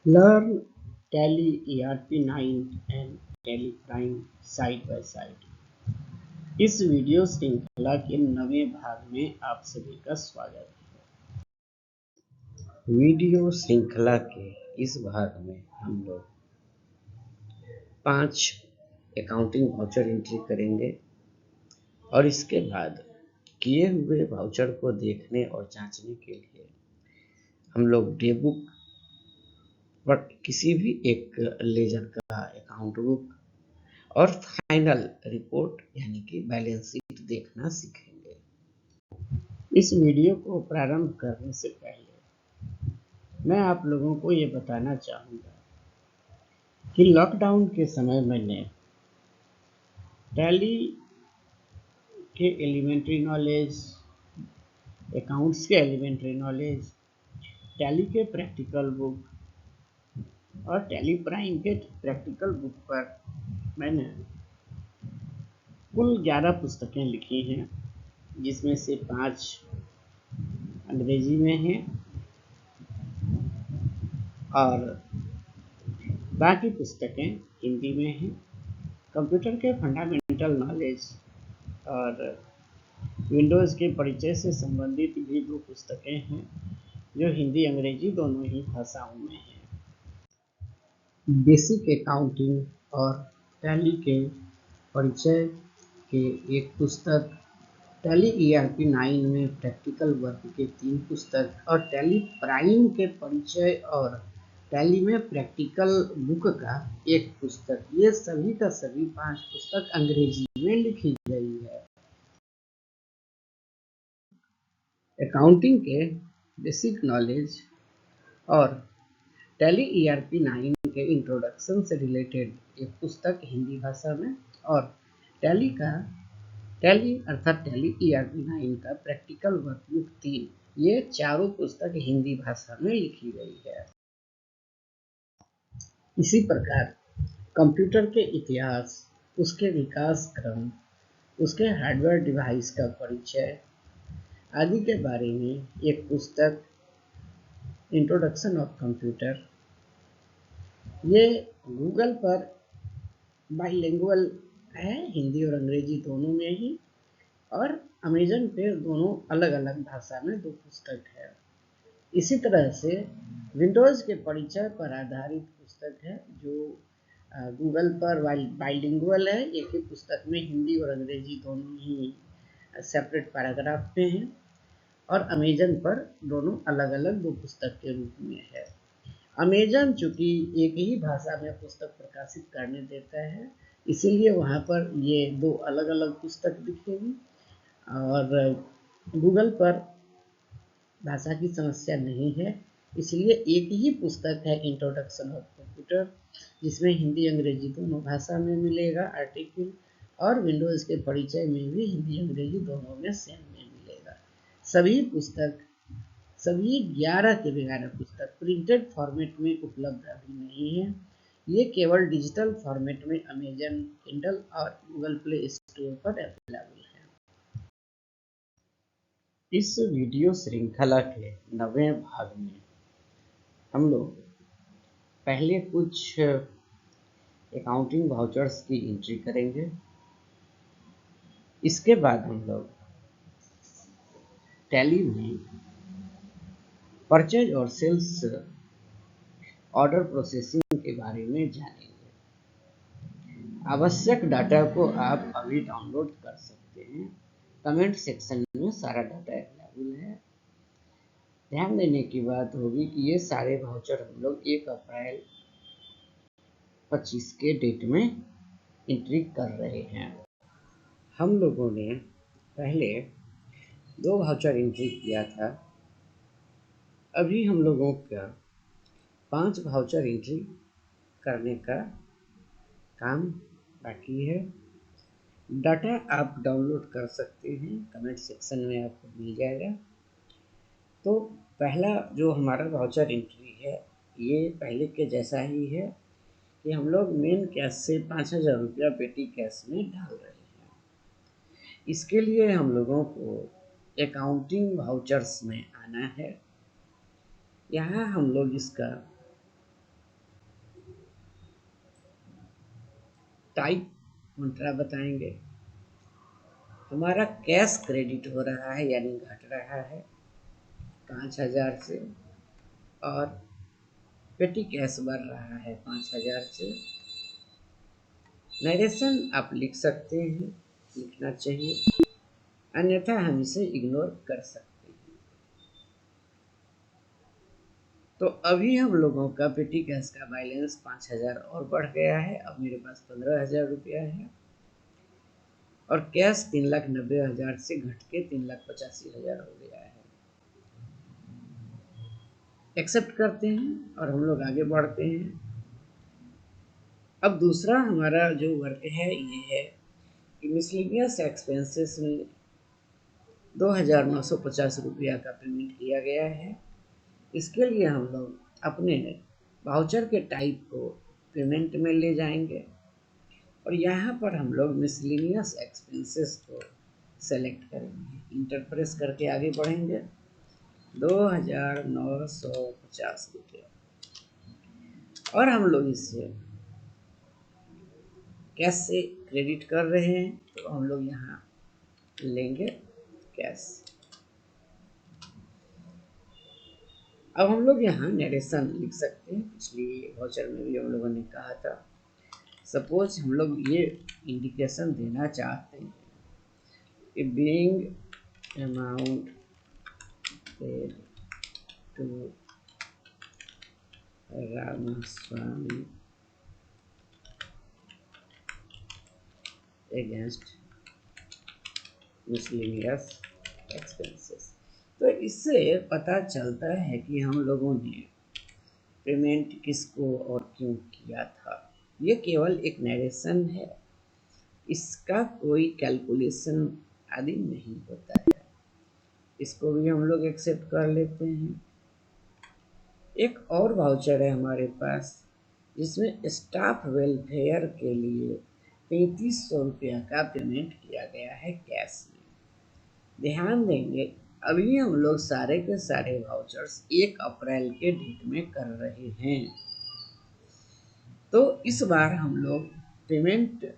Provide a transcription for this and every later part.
Learn Tally ERP9 and Tally Prime side by side. इस video श्रृंखला के नवे भाग में आप सभी का स्वागत है। वीडियो श्रृंखला के इस भाग में हम लोग 5 अकाउंटिंग वाउचर एंट्री करेंगे और इसके बाद किए हुए वाउचर को देखने और जांचने के लिए हम लोग डे बुक पर किसी भी एक लेजर का अकाउंट बुक और फाइनल रिपोर्ट यानी कि बैलेंस शीट देखना सीखेंगे। इस वीडियो को प्रारंभ करने से पहले मैं आप लोगों को ये बताना चाहूँगा कि लॉकडाउन के समय मैंने टैली के एलिमेंट्री नॉलेज, अकाउंट्स के एलिमेंट्री नॉलेज, टैली के प्रैक्टिकल बुक और टैली प्राइम के प्रैक्टिकल बुक पर मैंने कुल 11 पुस्तकें लिखी हैं, जिसमें से 5 अंग्रेजी में हैं और बाकी पुस्तकें हिंदी में हैं। कंप्यूटर के फंडामेंटल नॉलेज और विंडोज़ के परिचय से संबंधित भी 2 पुस्तकें हैं, जो हिंदी अंग्रेजी दोनों ही भाषाओं में हैं। बेसिक अकाउंटिंग और टैली के परिचय के एक पुस्तक, टैली ERP9 में प्रैक्टिकल वर्क के 3 पुस्तक और टैली प्राइम के परिचय और टैली में प्रैक्टिकल बुक का एक पुस्तक, ये सभी का सभी 5 पुस्तक अंग्रेजी में लिखी गई है। अकाउंटिंग के बेसिक नॉलेज और टैली ERP9 के इंट्रोडक्शन से रिलेटेड एक पुस्तक हिंदी भाषा में और टैली अर्थात टैली ERP9 का प्रैक्टिकल वर्कबुक 3, ये चारों पुस्तक हिंदी भाषा में लिखी गई है। इसी प्रकार कंप्यूटर के इतिहास, उसके विकास क्रम, उसके हार्डवेयर डिवाइस का परिचय आदि के बारे में एक पुस्तक इंट्रोडक्शन ऑफ कंप्यूटर, ये गूगल पर बाइलिंगुअल है, हिंदी और अंग्रेजी दोनों में ही, और अमेजन पे दोनों अलग अलग भाषा में 2 पुस्तक है। इसी तरह से विंडोज़ के परिचय पर आधारित पुस्तक है, जो गूगल पर बाइलिंगुअल है, एक ही पुस्तक में हिंदी और अंग्रेजी दोनों ही सेपरेट पैराग्राफ में है, और अमेजन पर दोनों अलग अलग 2 पुस्तक के रूप में है। अमेजन चूँकि एक ही भाषा में पुस्तक प्रकाशित करने देता है, इसीलिए वहाँ पर ये 2 अलग अलग पुस्तक दिखेगी, और गूगल पर भाषा की समस्या नहीं है, इसलिए एक ही पुस्तक है इंट्रोडक्शन ऑफ कंप्यूटर, जिसमें हिंदी अंग्रेजी दोनों भाषा में मिलेगा आर्टिकल, और विंडोज़ के परिचय में भी हिंदी अंग्रेजी दोनों में सेम में मिलेगा। सभी 11 के 11 पुस्तक प्रिंटेड फॉर्मेट में उपलब्ध अभी नहीं है, ये केवल डिजिटल फॉर्मेट में अमेजन किंडल और गूगल प्ले स्टोर पर अवेलेबल है। इस वीडियो श्रृंखला के 9वें भाग में हम लोग पहले कुछ अकाउंटिंग वाउचर्स की एंट्री करेंगे। इसके बाद हम लोग टैली में परचेज और सेल्स ऑर्डर प्रोसेसिंग के बारे में जानेंगे। आवश्यक डाटा को आप अभी डाउनलोड कर सकते हैं, कमेंट सेक्शन में सारा डाटा अवेलेबल है। ध्यान देने की बात होगी कि ये सारे वाउचर हम लोग 1 अप्रैल 25 के डेट में एंट्री कर रहे हैं। हम लोगों ने पहले 2 वाउचर एंट्री किया था, अभी हम लोगों का 5 वाउचर एंट्री करने का काम बाकी है। डाटा आप डाउनलोड कर सकते हैं, कमेंट सेक्शन में आपको मिल जाएगा। तो पहला जो हमारा वाउचर एंट्री है, ये पहले के जैसा ही है कि हम लोग मेन कैश से 5,000 रुपया पेटी कैश में डाल रहे हैं। इसके लिए हम लोगों को अकाउंटिंग वाउचर्स में आना है। यहाँ हम लोग इसका टाइप कॉन्ट्रा बताएंगे। हमारा कैश क्रेडिट हो रहा है यानी घट रहा है 5,000 से, और पेटी कैश बढ़ रहा है 5,000 से। नरेशन आप लिख सकते हैं, लिखना चाहिए, अन्यथा हम इसे इग्नोर कर सकते हैं। तो अभी हम लोगों का पेटी कैश का बैलेंस 5,000 और बढ़ गया है। अब मेरे पास 15,000 रुपया है, और कैश 3,90,000 से घट के 3,85,000 हो गया है। एक्सेप्ट करते हैं और हम लोग आगे बढ़ते हैं। अब दूसरा हमारा जो वर्क है ये है कि मिसलेनियस एक्सपेंसेस में 2,950 रुपया का पेमेंट किया गया है। इसके लिए हम लोग अपने वाउचर के टाइप को पेमेंट में ले जाएंगे, और यहाँ पर हम लोग मिसलेनियस एक्सपेंसेस को सेलेक्ट करेंगे, इंटर प्रेस करके आगे बढ़ेंगे। 2,950 रुपया, और हम लोग इसे कैश से क्रेडिट कर रहे हैं, तो हम लोग यहाँ लेंगे कैश। अब हम लोग यहाँ नरेशन लिख सकते हैं, पिछली वाउचर में भी हम लोगों ने कहा था। सपोज हम लोग ये इंडिकेशन देना चाहते हैं कि being amount paid to Ramaswamy against miscellaneous expenses. तो इससे पता चलता है कि हम लोगों ने पेमेंट किसको और क्यों किया था। ये केवल एक नरेशन है, इसका कोई कैलकुलेशन आदि नहीं होता है। इसको भी हम लोग एक्सेप्ट कर लेते हैं। एक और वाउचर है हमारे पास जिसमें स्टाफ वेलफेयर के लिए 3,300 रुपया का पेमेंट किया गया है कैश में। ध्यान देंगे, अभी हम लोग सारे के सारे वाउचर्स 1 अप्रैल के डेट में कर रहे हैं। तो इस बार हम लोग पेमेंट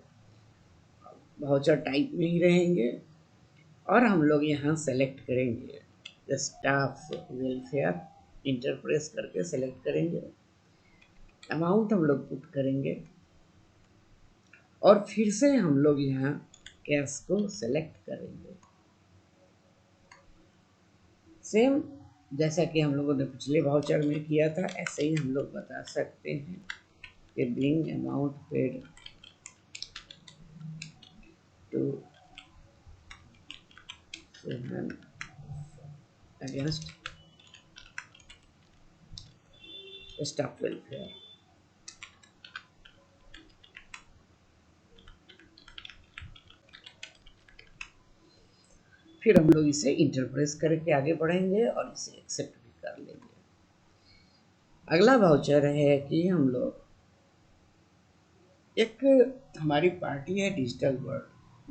वाउचर टाइप में ही रहेंगे, और हम लोग यहाँ सेलेक्ट करेंगे स्टाफ वेलफेयर, इंटर प्रेस करके सेलेक्ट करेंगे, अमाउंट हम लोग पुट करेंगे, और फिर से हम लोग यहाँ कैश को सेलेक्ट करेंगे। सेम जैसा कि हम लोगों ने पिछले वाउचर में किया था, ऐसे ही हम लोग बता सकते हैं कि being amount paid to against staff welfare. फिर हम लोग इसे इंटरप्रेस करके आगे बढ़ेंगे और इसे एक्सेप्ट भी कर लेंगे। अगला वाउचर है कि हम लोग एक हमारी पार्टी है डिजिटल वर्ल्ड,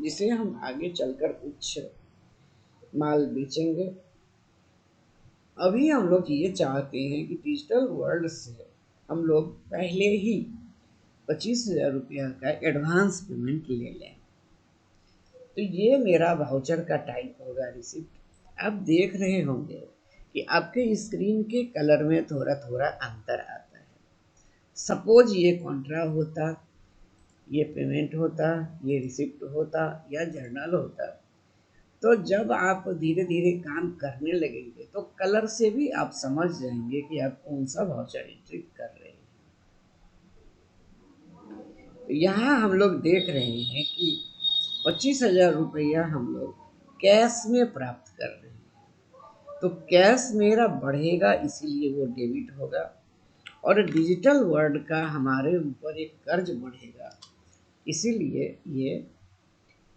जिसे हम आगे चलकर कुछ माल बेचेंगे। अभी हम लोग ये चाहते हैं कि डिजिटल वर्ल्ड से हम लोग पहले ही 25,000 रुपया का एडवांस पेमेंट ले लें। तो ये मेरा वाउचर का टाइप होगा रिसिप्ट। आप देख रहे होंगे कि आपके स्क्रीन के कलर में थोड़ा थोड़ा अंतर आता है। सपोज ये कॉन्ट्रा होता, ये पेमेंट होता, ये रिसिप्ट होता, या जर्नल होता, तो जब आप धीरे धीरे काम करने लगेंगे तो कलर से भी आप समझ जाएंगे कि आप कौन सा वाउचर एंट्री कर रहे हैं। तो यहाँ हम लोग देख रहे हैं कि 25,000 रुपया हम लोग कैश में प्राप्त कर रहे हैं। तो कैश मेरा बढ़ेगा, इसीलिए वो डेबिट होगा, और डिजिटल वर्ल्ड का हमारे ऊपर एक कर्ज बढ़ेगा, इसीलिए ये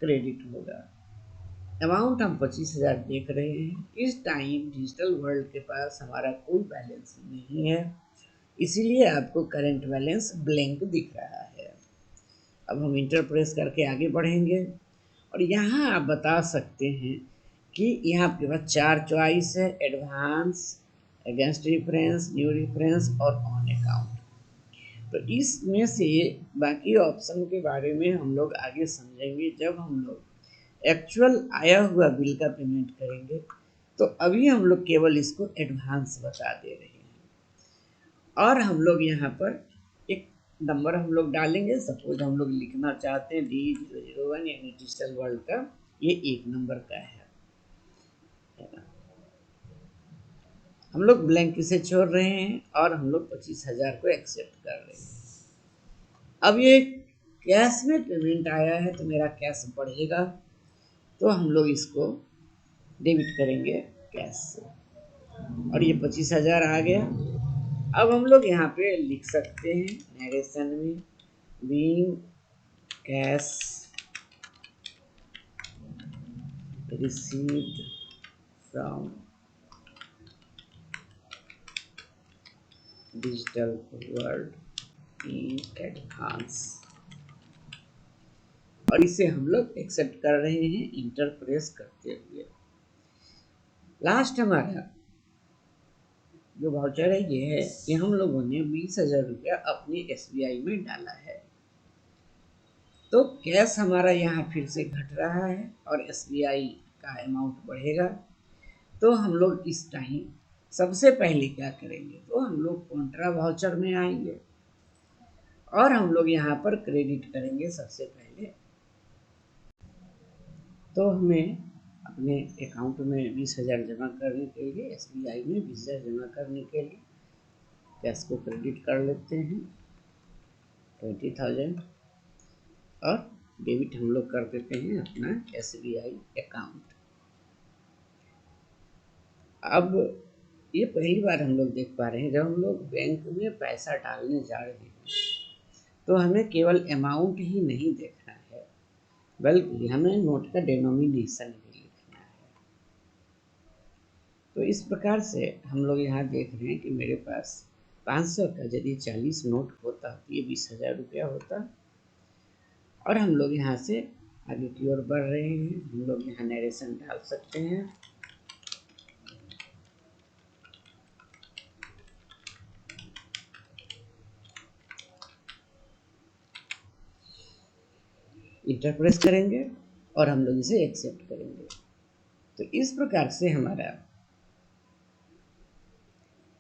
क्रेडिट होगा। अमाउंट हम 25,000 देख रहे हैं। इस टाइम डिजिटल वर्ल्ड के पास हमारा कोई बैलेंस नहीं है, इसीलिए आपको करंट बैलेंस ब्लैंक दिख रहा है। अब हम इंटर प्रेस करके आगे बढ़ेंगे, और यहाँ आप बता सकते हैं कि यहाँ आपके पास 4 चॉइस है: advance, against reference, new reference और ऑन अकाउंट। तो इसमें से बाकी ऑप्शन के बारे में हम लोग आगे समझेंगे जब हम लोग एक्चुअल आया हुआ बिल का पेमेंट करेंगे। तो अभी हम लोग केवल इसको एडवांस बता दे रहे हैं और हम लोग यहाँ पर एक नंबर हम लोग डालेंगे। सपोज हम लोग लिखना चाहते हैं D001 यानी डिजिटल वर्ल्ड का ये 1 नंबर का है ना। हम लोग ब्लैंक से छोड़ रहे हैं और हम लोग 25,000 को एक्सेप्ट कर रहे हैं। अब ये कैश में पेमेंट आया है तो मेरा कैश बढ़ेगा, तो हम लोग इसको डेबिट करेंगे कैश से और ये 25,000 आ गया। अब हम लोग यहाँ पे लिख सकते हैं नरेशन में being cash received from digital world in advance और इसे हम लोग एक्सेप्ट कर रहे हैं इंटर प्रेस करते हुए। लास्ट हमारा जो वाउचर है ये है कि हम लोगों ने 20,000 रुपया अपनी SBI में डाला है, तो कैश हमारा यहाँ फिर से घट रहा है और SBI का अमाउंट बढ़ेगा। तो हम लोग इस टाइम सबसे पहले क्या करेंगे, तो हम लोग कॉन्ट्रा वाउचर में आएंगे और हम लोग यहाँ पर क्रेडिट करेंगे सबसे पहले। तो हमें अपने अकाउंट में 20,000 जमा करने के लिए SBI में 20,000 जमा करने के लिए कैश को क्रेडिट कर लेते हैं 20,000 और डेबिट हम लोग कर देते हैं अपना SBI अकाउंट। अब ये पहली बार हम लोग देख पा रहे हैं जब हम लोग बैंक में पैसा डालने जा रहे हैं तो हमें केवल अमाउंट ही नहीं देखना है बल्कि हमें नोट का डिनोमिनेशन भी लिखना है। तो इस प्रकार से हम लोग यहाँ देख रहे हैं कि मेरे पास 500 का यदि 40 नोट होता तो ये 20,000 रुपया होता और हम लोग यहाँ से आगे की ओर बढ़ रहे हैं। हम लोग यहाँ नरेशन डाल सकते हैं। इंटर प्रेस करेंगे और हम लोग इसे एक्सेप्ट करेंगे। तो इस प्रकार से हमारा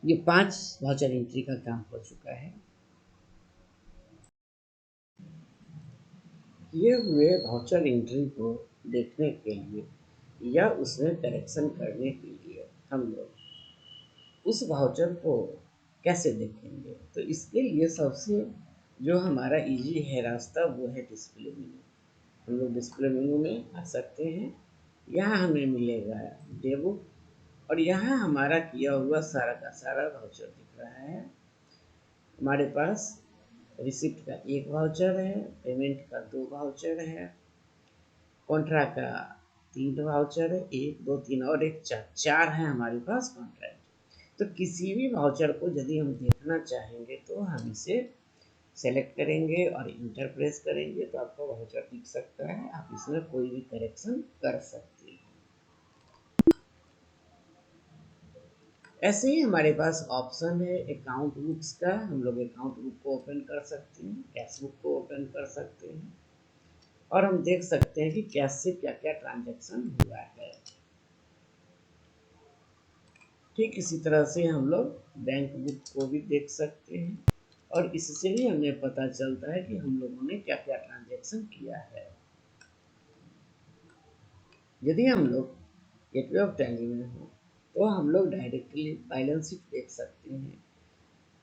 ये 5 वाउचर एंट्री का काम हो चुका है। किए हुए वाउचर एंट्री को देखने के लिए या उसमें करेक्शन करने के लिए हम लोग उस वाउचर को कैसे देखेंगे, तो इसके लिए सबसे जो हमारा इजी है रास्ता वो है डिस्प्ले मेनू। हम लोग डिस्प्ले मेनू में आ सकते हैं। यहाँ हमें मिलेगा डेबो और यहाँ हमारा किया हुआ सारा का सारा वाउचर दिख रहा है। हमारे पास रिसिप्ट का 1 वाउचर है, पेमेंट का 2 वाउचर है, कॉन्ट्रा का 3 वाउचर है, 1 2 3 और 1 4 है हमारे पास कॉन्ट्रैक्ट। तो किसी भी वाउचर को यदि हम देखना चाहेंगे तो हम इसे सेलेक्ट करेंगे और इंटर प्रेस करेंगे तो आपका वाउचर दिख सकता है। आप इसमें कोई भी करेक्शन कर सकते हैं। ऐसे ही हमारे पास ऑप्शन है अकाउंट बुक्स का। हम लोग अकाउंट बुक को ओपन कर सकते हैं, कैश बुक को ओपन कर सकते हैं और हम देख सकते हैं कि कैश से क्या क्या ट्रांजैक्शन हुआ है। ठीक इसी तरह से हम लोग बैंक बुक को भी देख सकते हैं और इससे भी हमें पता चलता है कि हम लोगों ने क्या क्या ट्रांजैक्शन किया है। यदि हम लोग गेटवे ऑफ टैली में हो तो हम लोग डायरेक्टली बैलेंस शीट देख सकते हैं।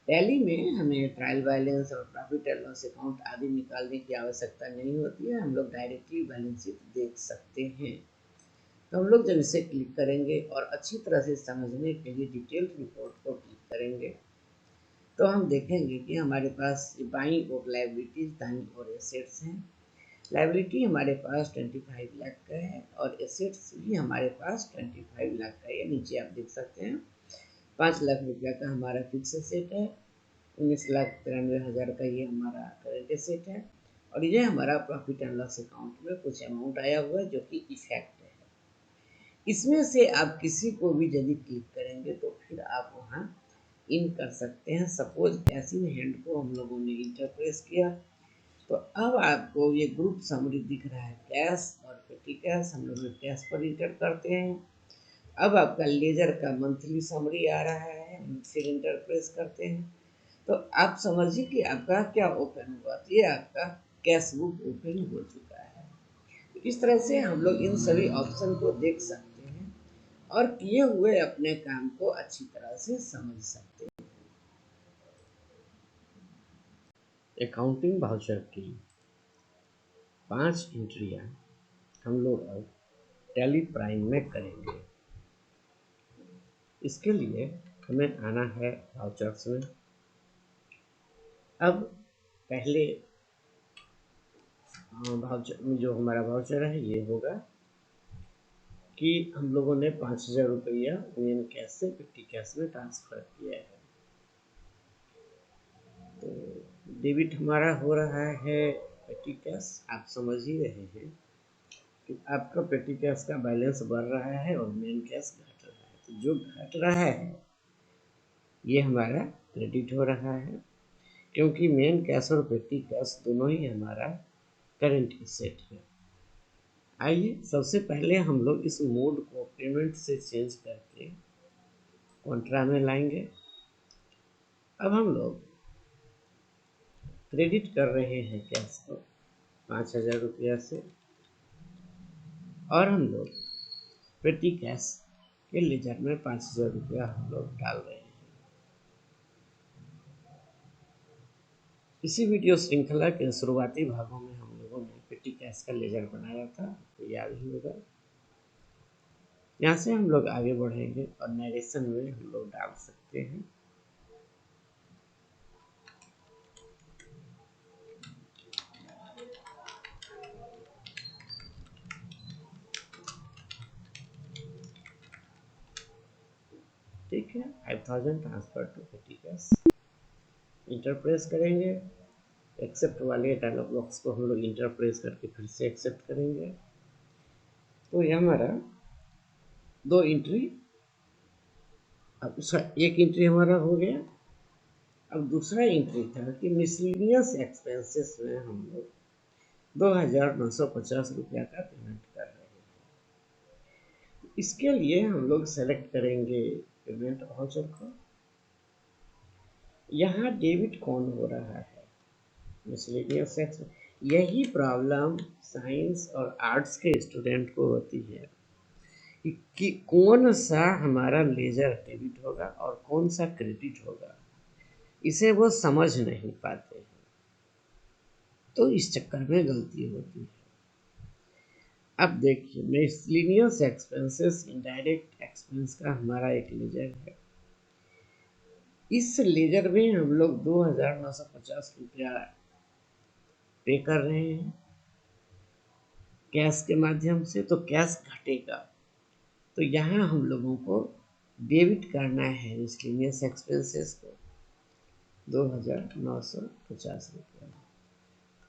टैली में हमें ट्रायल बैलेंस और प्रॉफिट एंड लॉस अकाउंट आदि निकालने की आवश्यकता नहीं होती है। हम लोग डायरेक्टली बैलेंस शीट देख सकते हैं। तो हम लोग जब इसे क्लिक करेंगे और अच्छी तरह से समझने के लिए डिटेल रिपोर्ट को क्लिक करेंगे तो हम देखेंगे कि हमारे पास बाइंग और लायबिलिटीज दाईं और एसेट्स हैं। लायबिलिटी हमारे पास 25 लाख का है और एसेट्स भी हमारे पास 25 लाख का है। नीचे आप देख सकते हैं 5 लाख रुपया का हमारा फिक्स एसेट है, 19,93,000 का ये हमारा करंट एसेट है और ये हमारा प्रॉफिट एंड लॉस अकाउंट में कुछ अमाउंट आया हुआ है जो कि इफेक्ट है। इसमें से आप किसी को भी यदि क्लिक करेंगे तो फिर आप वहाँ इन कर सकते हैं। सपोज कैश इन हैंड को हम लोगों ने इंटरप्रेस किया, तो अब आपको ये ग्रुप समरी दिख रहा है, कैश और पेटी कैश। हम लोग कैश पर इंटर करते हैं। अब आपका लेजर का मंथली समरी आ रहा है, फिर इंटरप्रेस करते हैं। तो आप समझिए कि आपका क्या ओपन हुआ, ये आपका कैश बुक ओपन हो चुका है। इस तरह से हम लोग इन सभी ऑप्शन को देख सकते हैं और किए हुए अपने काम को अच्छी तरह से समझ सकते हैं। अकाउंटिंग वाउचर की 5 एंट्रियां हम लोग अब टैली प्राइम में करेंगे। इसके लिए हमें आना है वाउचर्स में। अब पहले वाउचर जो हमारा वाउचर है ये होगा कि हम लोगों ने 5,000 रुपया मेन कैश से पेटी कैश में ट्रांसफर किया है। तो डेबिट हमारा हो रहा है पेटी कैश। आप समझ ही रहे हैं कि आपका पेटी कैश का बैलेंस बढ़ रहा है और मेन कैश घट रहा है। तो जो घट रहा है ये हमारा क्रेडिट हो रहा है, क्योंकि मेन कैश और पेटी कैश दोनों ही हमारा करंट एसेट है। आइए सबसे पहले हम लोग इस मोड को पेमेंट से चेंज करके कॉन्ट्रा में लाएंगे। अब हम लोग क्रेडिट कर रहे हैं कैश को 5,000 रुपया से, और हम लोग पेटी कैश के लेजर में 5,000 रुपया हम लोग डाल रहे हैं। इसी वीडियो श्रृंखला के शुरुआती भागों में हम लोगों ने पेटी कैश का लेजर बनाया था, तो याद ही होगा। यहाँ से हम लोग आगे बढ़ेंगे और नरेशन में हम लोग डाल सकते हैं। ठीक है, 5,000 transfer to petty cash. Enter press करेंगे। एक्सेप्ट वाले डायलॉग बॉक्स को हम लोग इंटरप्रेस करके फिर से एक्सेप्ट करेंगे। तो ये हमारा 2 एंट्री, अब उसका एक एंट्री हमारा हो गया। अब दूसरा एंट्री था कि मिसलेनियस एक्सपेंसेस में हम लोग 2,950 रुपया का पेमेंट कर रहे हैं। इसके लिए हम लोग सेलेक्ट करेंगे पेमेंट वाउचर को। यहाँ डेबिट कौन हो रहा है, मिसलेनियस एक्सपेंस। यही प्रॉब्लम साइंस और आर्ट्स के स्टूडेंट को होती है कि कौन सा हमारा लेजर डेबिट होगा और कौन सा क्रेडिट होगा, इसे वो समझ नहीं पाते हैं, तो इस चक्कर में गलती होती है। अब देखिए, मिसलेनियस एक्सपेंसेस इनडायरेक्ट एक्सपेंस का हमारा एक लेजर है। इस लेजर में हम लोग 2,950 रुपया पे कर रहे हैं कैश के माध्यम से, तो कैश घटेगा। तो यहाँ हम लोगों को डेबिट करना है मिसलेनियस एक्सपेंसेस को 2,950 रुपया,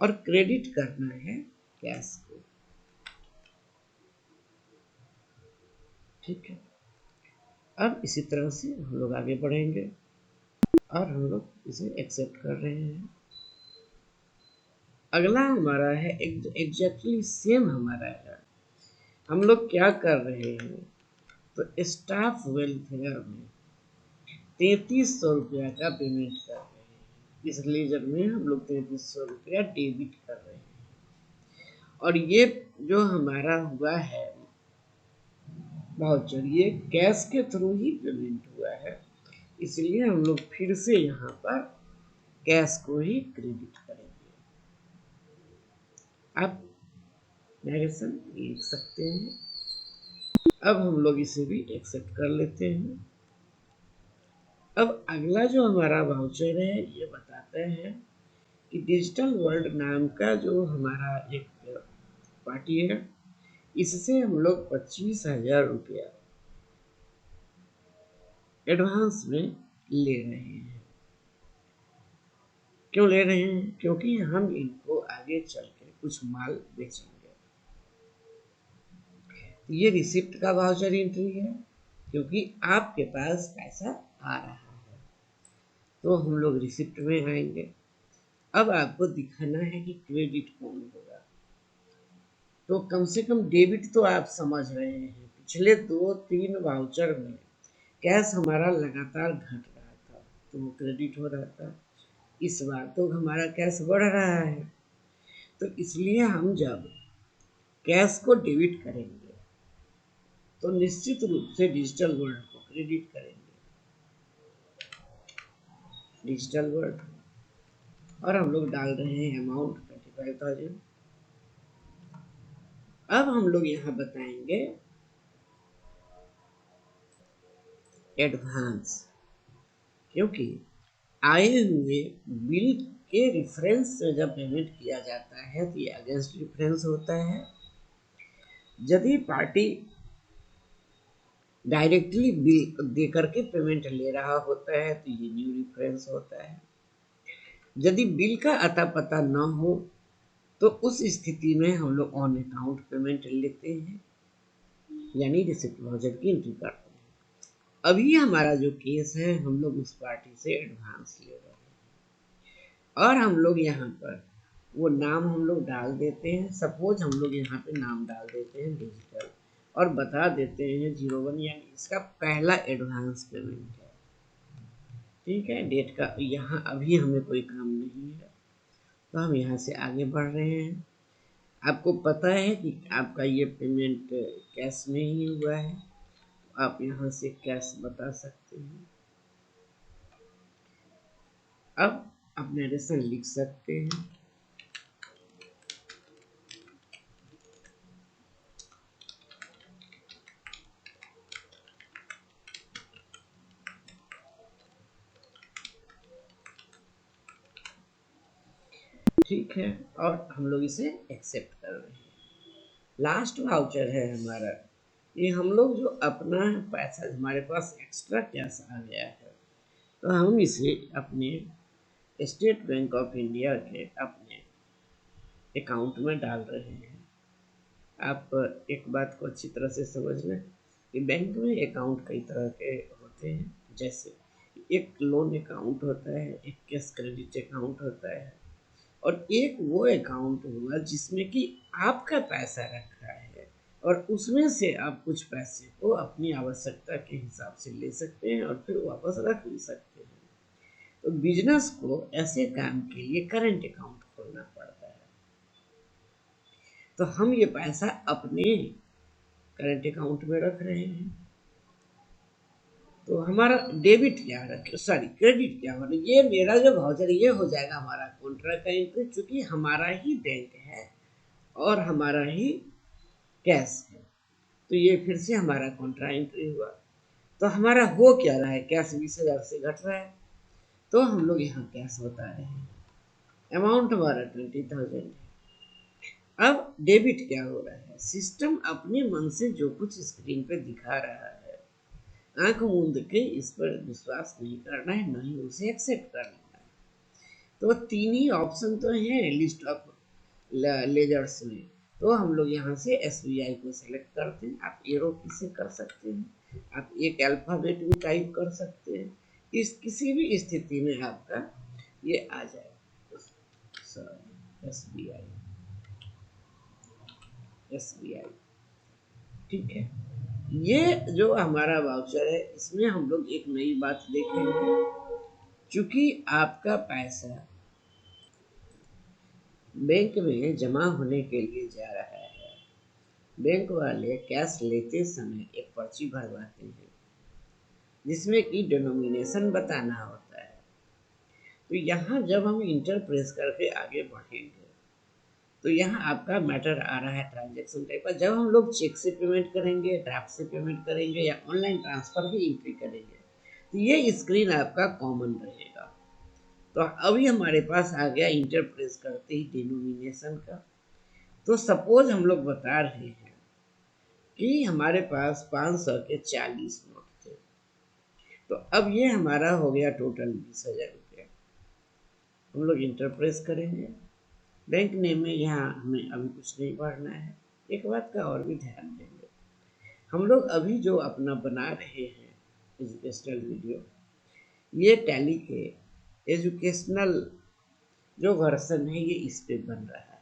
और क्रेडिट करना है कैश को। ठीक है, अब इसी तरह से हम लोग आगे बढ़ेंगे और हम लोग इसे एक्सेप्ट कर रहे हैं। अगला हमारा है एग्जैक्टली सेम हमारा है। हम लोग क्या कर रहे हैं, तो स्टाफ वेलफेयर में 3,300 रुपया का पेमेंट कर रहे हैं। इस लेजर में हम लोग 3,300 रुपया डेबिट कर रहे हैं, और ये जो हमारा हुआ है वाउचर, ये कैश के थ्रू ही पेमेंट हुआ है, इसलिए हम लोग फिर से यहाँ पर कैश को ही क्रेडिट करेंगे। आप नरेशन लिख सकते हैं। अब हम लोग इसे भी एक्सेप्ट कर लेते हैं। अब अगला जो हमारा वाउचर है ये बताते हैं कि डिजिटल वर्ल्ड नाम का जो हमारा एक पार्टी है, इससे हम लोग 25,000 रुपया एडवांस में ले रहे हैं। क्यों ले रहे हैं, क्योंकि हम इनको आगे चल के कुछ माल बेचेंगे। ये रिसिप्ट का वाउचर एंट्री है, क्योंकि आपके पास पैसा आ रहा है। तो हम लोग रिसिप्ट में आएंगे। अब आपको दिखाना है कि क्रेडिट कौन होगा। तो कम से कम डेबिट तो आप समझ रहे हैं, पिछले 2-3 वाउचर में कैश हमारा लगातार घट रहा था, तो वो क्रेडिट हो रहा था। इस बार तो हमारा कैश बढ़ रहा है, तो इसलिए हम जब कैश को डेबिट करेंगे तो निश्चित रूप से डिजिटल वर्ल्ड को क्रेडिट करेंगे, डिजिटल वर्ल्ड। और हम लोग डाल रहे हैं अमाउंट 25,000। अब हम लोग यहाँ बताएंगे एडवांस, क्योंकि आए हुए बिल के रिफरेंस से जब पेमेंट किया जाता है तो ये अगेंस्ट रिफरेंस होता है। यदि पार्टी डायरेक्टली बिल दे करके पेमेंट ले रहा होता है तो ये न्यू रिफरेंस होता है। यदि बिल का अता पता न हो तो उस स्थिति में हम लोग ऑन अकाउंट पेमेंट लेते हैं, यानी रिसिप्ट वाउचर की एंट्री करते हैं। अभी हमारा जो केस है, हम लोग उस पार्टी से एडवांस ले रहे हैं और हम लोग यहाँ पर वो नाम हम लोग डाल देते हैं। सपोज हम लोग यहाँ पे नाम डाल देते हैं डिजिटल और बता देते हैं 01, यानी इसका पहला एडवांस पेमेंट है। ठीक है, डेट का यहाँ अभी हमें कोई काम नहीं है, तो हम यहाँ से आगे बढ़ रहे हैं। आपको पता है कि आपका ये पेमेंट कैश में ही हुआ है, तो आप यहाँ से कैश बता सकते हैं। अब आप नरेशन लिख सकते हैं। ठीक है, और हम लोग इसे एक्सेप्ट कर रहे हैं। लास्ट वाउचर है हमारा, ये हम लोग जो अपना पैसा हमारे पास एक्स्ट्रा कैश आ गया है, तो हम इसे अपने स्टेट बैंक ऑफ इंडिया के अपने अकाउंट में डाल रहे हैं। आप एक बात को अच्छी तरह से समझ लें कि बैंक में अकाउंट कई तरह के होते हैं। जैसे एक लोन अकाउंट होता है, एक कैश क्रेडिट अकाउंट होता है, और एक वो अकाउंट हुआ जिसमें कि आपका पैसा रखा है और उसमें से आप कुछ पैसे को अपनी आवश्यकता के हिसाब से ले सकते हैं और फिर वापस रख भी सकते हैं। तो बिजनेस को ऐसे काम के लिए करंट अकाउंट खोलना पड़ता है। तो हम ये पैसा अपने करंट अकाउंट में रख रहे हैं। तो हमारा डेबिट क्या रखे, सॉरी क्रेडिट क्या होगा, ये मेरा जो वाउचर ये हो जाएगा हमारा कॉन्ट्रैक्ट का एंट्री, चूंकि हमारा ही बैंक है और हमारा ही कैश है, तो ये फिर से हमारा कॉन्ट्रा एंट्री हुआ। तो हमारा हो क्या रहा है, कैश 20,000 से घट रहा है, तो हम लोग यहाँ कैश बता रहे हैं। अमाउंट हमारा 20,000 है। अब डेबिट क्या हो रहा है, सिस्टम अपने मन से जो कुछ स्क्रीन पे दिखा रहा है, आंख मूंद के इस पर विश्वास नहीं करना है, न ही उसे एक्सेप्ट करना है। तो 3 ही ऑप्शन तो हैं लिस्ट ऑफ लेजर्स में, तो हम लोग यहाँ से SBI को सिलेक्ट करते हैं। आप एरो की से कर सकते हैं, आप एक अल्फ़ाबेट भी टाइप कर सकते हैं, इस किसी भी स्थिति में आपका ये आ जाएगा। SBI, SBI, ठीक है। ये जो हमारा वाउचर है, इसमें हम लोग एक नई बात देखेंगे। चूंकि आपका पैसा बैंक में जमा होने के लिए जा रहा है, बैंक वाले कैश लेते समय एक पर्ची भरवाते हैं जिसमें कि डिनोमिनेशन बताना होता है। तो यहाँ जब हम इंटर प्रेस करके आगे बढ़ेंगे तो यहाँ आपका मैटर आ रहा है ट्रांजैक्शन टाइप का। जब हम लोग चेक से पेमेंट करेंगे, ड्राफ्ट से पेमेंट करेंगे या ऑनलाइन ट्रांसफर की एंट्री करेंगे, तो ये स्क्रीन आपका कॉमन रहेगा। तो अभी हमारे पास आ गया इंटर प्रेस करते ही डिनोमिनेशन का। तो सपोज हम लोग बता रहे हैं कि हमारे पास 500 के 40 नोट थे, तो अब ये हमारा हो गया टोटल 20,000 रुपये। हम लोग इंटर प्रेस करेंगे, बैंक नेम में यहाँ हमें अभी कुछ नहीं भरना है। एक बात का और भी ध्यान देंगे, हम लोग अभी जो अपना बना रहे हैं एजुकेशनल वीडियो, ये टैली के एजुकेशनल जो वर्जन है ये इस पे बन रहा है।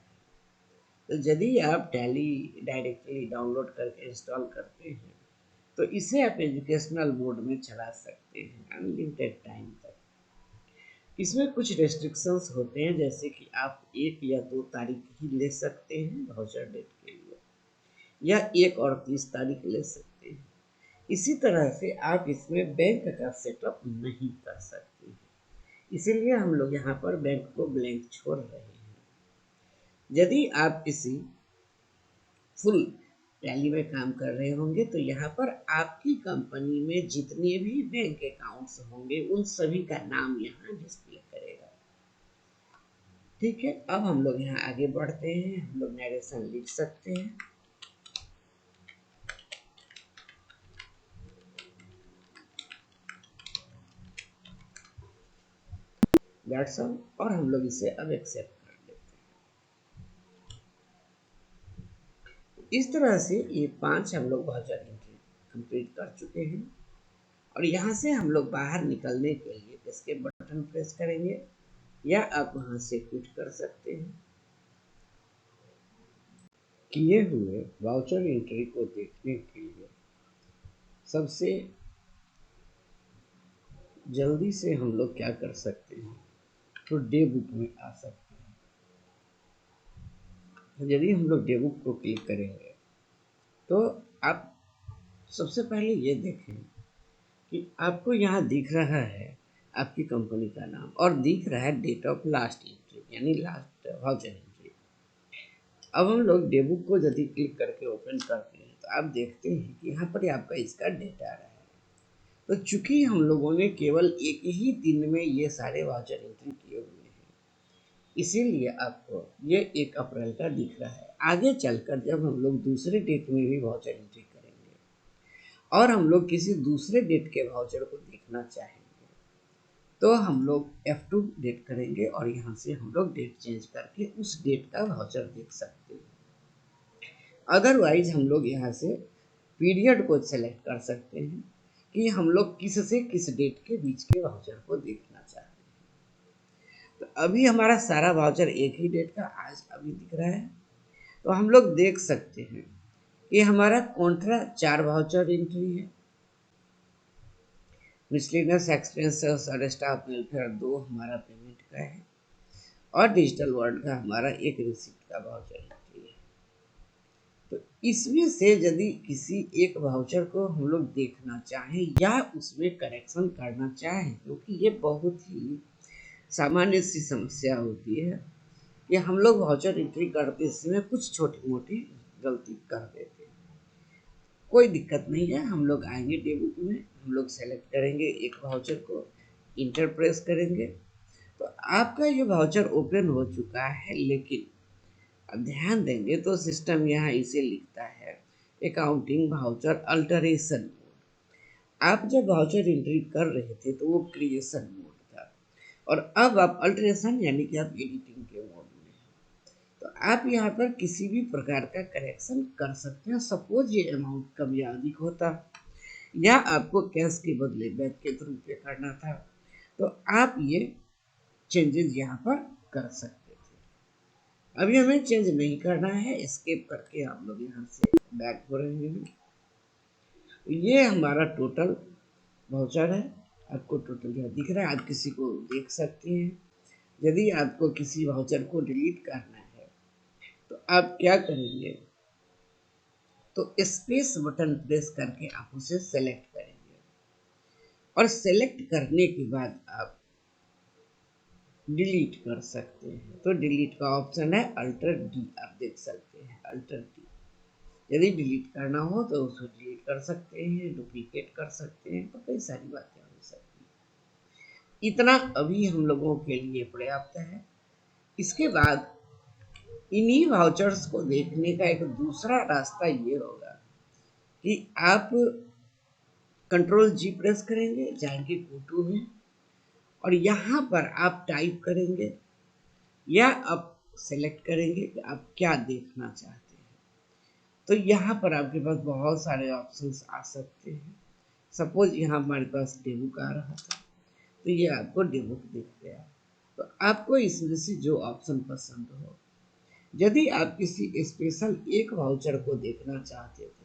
तो यदि आप टैली डायरेक्टली डाउनलोड करके इंस्टॉल करते हैं तो इसे आप एजुकेशनल मोड में चला सकते हैं अनलिमिटेड टाइम तक। इसमें कुछ रेस्ट्रिक्शंस होते हैं, जैसे कि आप 1 या 2 तारीख ही ले सकते हैं वाउचर डेट के लिए, या 1 और 30 तारीख ले सकते हैं। इसी तरह से आप इसमें बैंक का सेटअप नहीं कर सकते हैं, इसीलिए हम लोग यहाँ पर बैंक को ब्लैंक छोड़ रहे हैं। यदि आप किसी फुल टैली में काम कर रहे होंगे तो यहाँ पर आपकी कंपनी में जितने भी बैंक अकाउंट्स होंगे उन सभी का नाम यहाँ डिस्प्ले करेगा। ठीक है, अब हम लोग यहाँ आगे बढ़ते हैं। हम लोग नरेशन लिख सकते हैं। दैट्स ऑल, और हम लोग इसे अब एक्सेप्ट कर लेते हैं। इस तरह से ये 5 हम लोग वाउचर एंट्री कंप्लीट कर चुके हैं, और यहाँ से हम लोग बाहर निकलने के लिए इसके बटन प्रेस करेंगे, या आप वहां से क्विट कर सकते हैं। किए हुए वाउचर एंट्री को देखने के लिए सबसे जल्दी से हम लोग क्या कर सकते हैं, तो डे बुक में आ सकते हैं। तो यदि हम लोग डे बुक को क्लिक करेंगे तो आप सबसे पहले ये देखें कि आपको यहाँ दिख रहा है आपकी कंपनी का नाम, और दिख रहा है डेट ऑफ लास्ट एंट्री यानी लास्ट वाउचर एंट्री। अब हम लोग डे बुक को यदि क्लिक करके ओपन करते हैं तो आप देखते हैं कि यहाँ पर आपका इसका डेटा आ रहा है। तो चूंकि हम लोगों ने केवल एक ही दिन में ये सारे वाउचर एंट्री किए हुए हैं, इसीलिए आपको ये 1 अप्रैल का दिख रहा है। आगे चलकर जब हम लोग दूसरे डेट में भी वाउचर एंट्री करेंगे और हम लोग किसी दूसरे डेट के वाउचर को देखना चाहेंगे तो हम लोग F2 डेट करेंगे, और यहाँ से हम लोग डेट चेंज करके उस डेट का वाउचर देख सकते हैं। अदरवाइज हम लोग यहाँ से पीरियड को सेलेक्ट कर सकते हैं कि हम लोग किस से किस डेट के बीच के वाउचर को देखना चाहते हैं। तो अभी हमारा सारा वाउचर एक ही डेट का आज अभी दिख रहा है, तो हम लोग देख सकते हैं कि हमारा कॉन्ट्रा 4 वाउचर एंट्री है, मिसलेनियस एक्सपेंसेस और स्टाफ वेलफेयर 2 हमारा पेमेंट का है, और डिजिटल वर्ल्ड का हमारा एक रिसिप्ट का वाउचर एंट्री है। तो इसमें से यदि किसी एक वाउचर को हम लोग देखना चाहें या उसमें करेक्शन करना चाहें, क्योंकि ये बहुत ही सामान्य सी समस्या होती है कि हम लोग वाउचर एंट्री करते समय कुछ छोटी मोटी गलती कर देते हैं। कोई दिक्कत नहीं है, हम लोग आएंगे डे बुक में, हम लोग सेलेक्ट करेंगे एक वाउचर को, इंटर प्रेस करेंगे, तो आपका ये वाउचर ओपन हो चुका है। लेकिन अब ध्यान देंगे तो सिस्टम यहाँ इसे लिखता है अकाउंटिंग वाउचर अल्टरेशन मोड। आप जब वाउचर एंट्री कर रहे थे तो वो क्रिएशन मोड था, और अब आप अल्टरेशन यानी कि आप एडिटिंग के मोड में हैं। तो आप यहाँ पर किसी भी प्रकार का करेक्शन कर सकते हैं। सपोज ये अमाउंट कम या अधिक होता, या आपको कैश के बदले बैंक के थ्रू पे करना था, तो आप ये चेंजेस यहाँ पर कर सकते थे। अभी हमें चेंज नहीं करना है, एस्केप करके हम लोग यहाँ से बैक हो रहे हैं। ये हमारा टोटल वाउचर है, आपको टोटल यहाँ दिख रहा है, आप किसी को देख सकते हैं। यदि आपको किसी वाउचर को डिलीट करना है तो आप क्या करेंगे, तो स्पेस बटन प्रेस करके आप उसे सेलेक्ट करेंगे, और सेलेक्ट करने के बाद आप डिलीट कर सकते हैं। तो डिलीट का ऑप्शन है अल्टर डी, आप देख सकते हैं अल्टर डी। यदि डिलीट करना हो तो उसको डिलीट कर सकते हैं, डुप्लीकेट कर सकते हैं, तो कई सारी बातें हो सकती हैं। इतना अभी हम लोगों के लिए पर्याप्त है। इसके बाद इन्हीं वाउचर्स को देखने का एक दूसरा रास्ता ये होगा कि आप कंट्रोल जी प्रेस करेंगे, जाएंगे गो में, और यहाँ पर आप टाइप करेंगे या आप सेलेक्ट करेंगे कि आप क्या देखना चाहते हैं। तो यहाँ पर आपके पास बहुत सारे ऑप्शंस आ सकते हैं। सपोज यहाँ हमारे पास डेमो का आ रहा था, तो ये आपको डेबिट दिख गया। तो आपको इसमें से जो ऑप्शन पसंद हो, यदि आप किसी स्पेशल एक वाउचर को देखना चाहते थे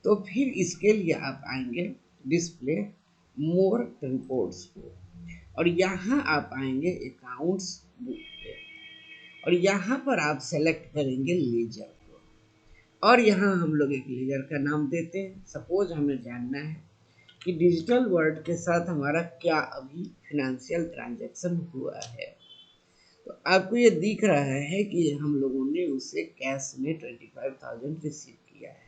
तो फिर इसके लिए आप आएंगे डिस्प्ले मोर रिपोर्ट्स को, और यहाँ आप आएंगे अकाउंट्स बुक पे, और यहाँ पर आप सेलेक्ट करेंगे लेजर को, और यहाँ हम लोग एक लेजर का नाम देते हैं। सपोज हमें जानना है कि डिजिटल वर्ल्ड के साथ हमारा क्या अभी फिनेंशियल ट्रांजैक्शन हुआ है। तो आपको ये दिख रहा है कि हम लोगों ने उसे कैश में 25,000 रिसीव किया है।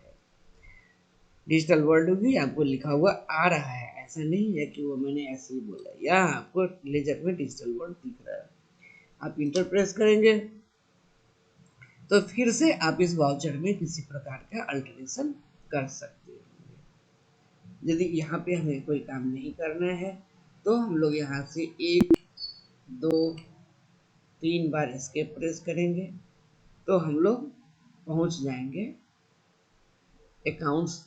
डिजिटल वर्ल्ड भी आपको लिखा हुआ आ रहा है, ऐसा नहीं है कि वो मैंने ऐसे ही बोला, यहाँ आपको लेजर में डिजिटल वर्ल्ड दिख रहा है। आप इंटर प्रेस करेंगे तो फिर से आप इस वाउचर में किसी प्रकार का अल्टरेशन कर सकते हैं। यदि यहाँ पे हमें कोई काम नहीं करना है तो हम लोग यहाँ से 1 2 3 बार एस्केप प्रेस करेंगे तो हम लोग पहुँच जाएंगे अकाउंट्स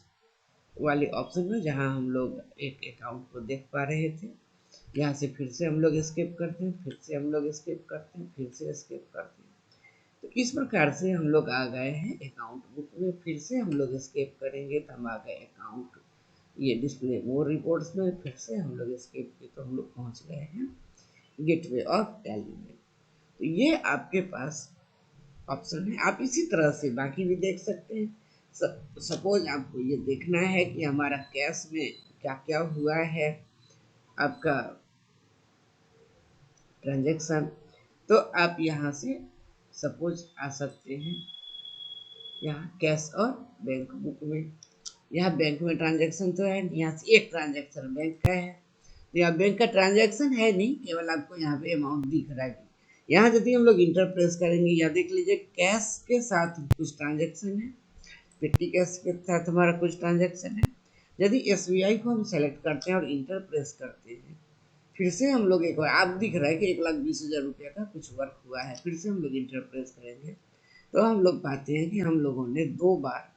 वाले ऑप्शन में, जहां हम लोग एक अकाउंट को देख पा रहे थे। यहाँ से फिर से हम लोग एस्केप करते हैं, फिर से हम लोग एस्केप करते हैं, फिर से एस्केप करते हैं। तो इस प्रकार से हम लोग आ गए हैं अकाउंट बुक में। फिर से हम लोग एस्केप करेंगे तो हम आ गए अकाउंट ये डिस्प्ले मोर रिपोर्ट्स में। फिर से हम लोग एस्केप किए तो हम लोग पहुंच गए हैं गेटवे ऑफ टैली में। तो ये आपके पास ऑप्शन है। आप इसी तरह से बाकी भी देख सकते हैं। सपोज आपको ये देखना है कि हमारा कैश में क्या क्या हुआ है आपका ट्रांजैक्शन, तो आप यहाँ से सपोज आ सकते हैं यहाँ कैश और बैंक बुक में। यहाँ बैंक में ट्रांजैक्शन तो है नहीं, यहाँ से एक ट्रांजैक्शन बैंक का है, तो यहाँ बैंक का ट्रांजैक्शन है नहीं, केवल आपको यहाँ पे अमाउंट दिख रहा है। यहाँ यदि हम लोग इंटर प्रेस करेंगे, यहाँ देख लीजिए कैश के साथ कुछ ट्रांजैक्शन है, पेटी कैश के साथ हमारा कुछ ट्रांजैक्शन है। यदि SBI को हम सेलेक्ट करते हैं और इंटर प्रेस करते हैं, फिर से हम लोग एक बार आप दिख रहा है कि 1,20,000 रुपये का कुछ वर्क हुआ है। फिर से हम लोग इंटर प्रेस करेंगे तो हम लोग पाते हैं कि हम लोगों ने 2 बार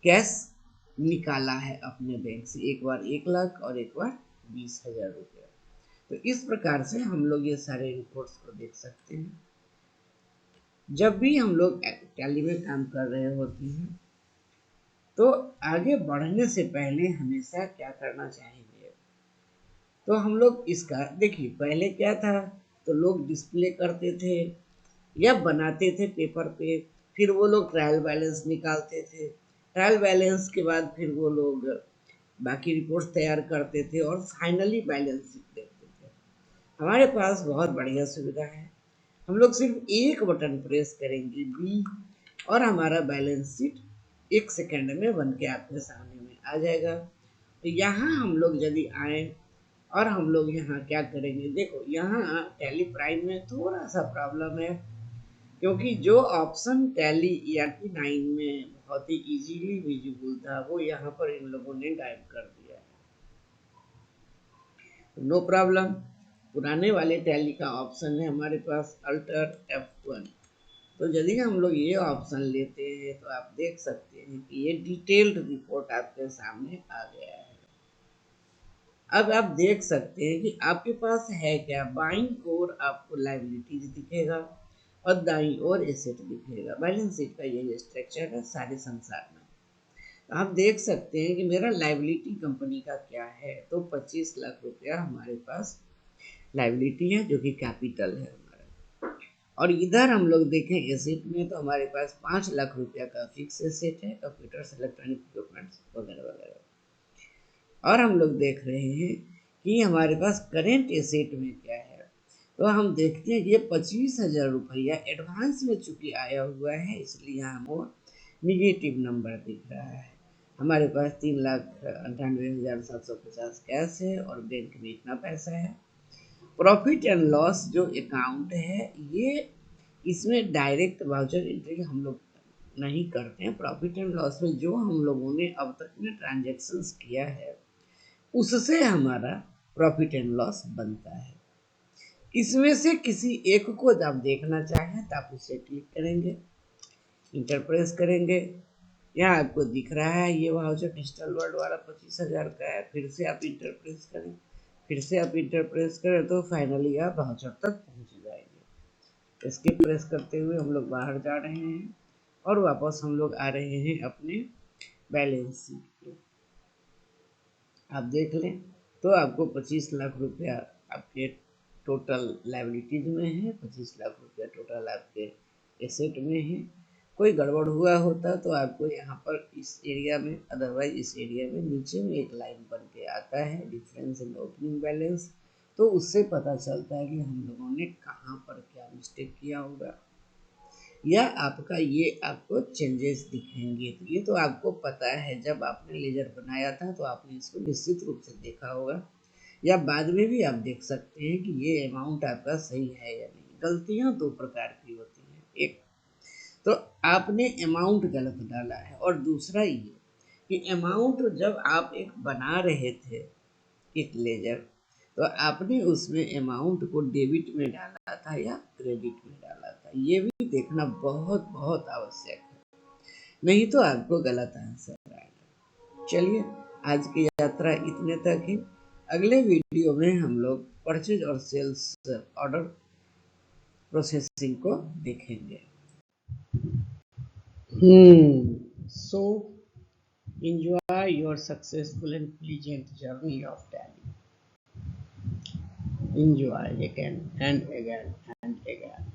कैश निकाला है अपने बैंक से, एक बार 1,00,000 और एक बार 20,000 रुपये। तो इस प्रकार से हम लोग ये सारे रिपोर्ट्स को देख सकते हैं। जब भी हम लोग टैली में काम कर रहे होते हैं तो आगे बढ़ने से पहले हमेशा क्या करना चाहिए, तो हम लोग इसका देखिए पहले क्या था, तो लोग डिस्प्ले करते थे या बनाते थे पेपर पे, फिर वो लोग ट्रायल बैलेंस निकालते थे, ट्रायल बैलेंस के बाद फिर वो लोग बाकी रिपोर्ट्स तैयार करते थे और फाइनली बैलेंस शीट देखते थे। हमारे पास बहुत बढ़िया सुविधा है, हम लोग सिर्फ एक बटन प्रेस करेंगे बी और हमारा बैलेंस शीट 1 सेकंड में बन के आपके सामने में आ जाएगा। तो यहाँ हम लोग यदि आए और हम लोग यहाँ क्या करेंगे, देखो यहाँ टैली प्राइम में थोड़ा सा प्रॉब्लम है, क्योंकि जो ऑप्शन टैली ERP9 में बहुत ही इजीली विजिबल था वो यहाँ पर इन लोगों ने गायब कर दिया है। नो प्रॉब्लम, पुराने वाले टैली का ऑप्शन है हमारे पास अल्टर F1। तो यदि हम लोग ये ऑप्शन लेते हैं तो आप देख सकते हैं कि ये डिटेल्ड रिपोर्ट आपके सामने आ गया है। अब आप देख सकते हैं कि आपके पास है क्या, बाईं ओर आपको लायबिलिटीज दिखेगा और दाईं ओर एसेट दिखेगा। बैलेंस शीट का यही स्ट्रक्चर है सारे संसार में। आप देख सकते हैं कि मेरा लायबिलिटी कंपनी का क्या है, तो 25 लाख रुपया हमारे पास लायबिलिटी है जो कि कैपिटल है हमारा। और इधर हम लोग देखें एसेट में तो हमारे पास 5 लाख रुपया का फिक्स एसेट है, कंप्यूटर्स इलेक्ट्रॉनिक इक्विपमेंट्स वगैरह वगैरह। और हम लोग देख रहे हैं कि हमारे पास करेंट एसेट में क्या है, तो हम देखते हैं कि ये 25,000 रुपया एडवांस में चूंकि आया हुआ है इसलिए यहाँ वो निगेटिव नंबर दिख रहा है। हमारे पास 3,98,750 कैश है और बैंक में इतना पैसा है। प्रॉफिट एंड लॉस जो अकाउंट है ये इसमें डायरेक्ट वाउचर एंट्री हम लोग नहीं करते हैं। प्रॉफिट एंड लॉस में जो हम लोगों ने अब तक में ट्रांजेक्शन्स किया है उससे हमारा प्रॉफिट एंड लॉस बनता है। इसमें से किसी एक को आप देखना चाहें तो आप उसे क्लिक करेंगे, इंटर प्रेस करेंगे, यहाँ आपको दिख रहा है ये वाउचर डिजिटल वर्ल्ड वाला 25,000 का है। फिर से आप इंटर प्रेस करें, फिर से आप इंटर प्रेस करें तो फाइनली आप वाउचर तक पहुंच जाएंगे। इसके प्रेस करते हुए हम लोग बाहर जा रहे हैं और वापस हम लोग आ रहे हैं अपने बैलेंस शीट पे। आप देख लें तो आपको 25 लाख रुपया आपके टोटल लायबिलिटीज में है, 25 लाख रुपया टोटल आपके एसेट में है। कोई गड़बड़ हुआ होता तो आपको यहाँ पर इस एरिया में, अदरवाइज इस एरिया में नीचे में एक लाइन बन के आता है डिफरेंस इन ओपनिंग बैलेंस, तो उससे पता चलता है कि हम लोगों ने कहाँ पर क्या मिस्टेक किया होगा, या आपका ये आपको चेंजेस दिखेंगे। तो ये तो आपको पता है, जब आपने लेजर बनाया था तो आपने इसको निश्चित रूप से देखा होगा, या बाद में भी आप देख सकते हैं कि ये अमाउंट आपका सही है या नहीं। गलतियां दो प्रकार की होती हैं, एक तो आपने अमाउंट गलत डाला है, और दूसरा ये कि अमाउंट जब आप एक बना रहे थे एक लेजर, तो आपने उसमें अमाउंट को डेबिट में डाला था या क्रेडिट में डाला था, ये भी देखना बहुत बहुत आवश्यक है, नहीं तो आपको गलत आंसर आएगा। चलिए, आज की यात्रा इतने तक ही। अगले वीडियो में हम लोग परचेज और सेल्स ऑर्डर प्रोसेसिंग को देखेंगे। So enjoy your successful and pleasant journey of Tally. Enjoy again and again and again.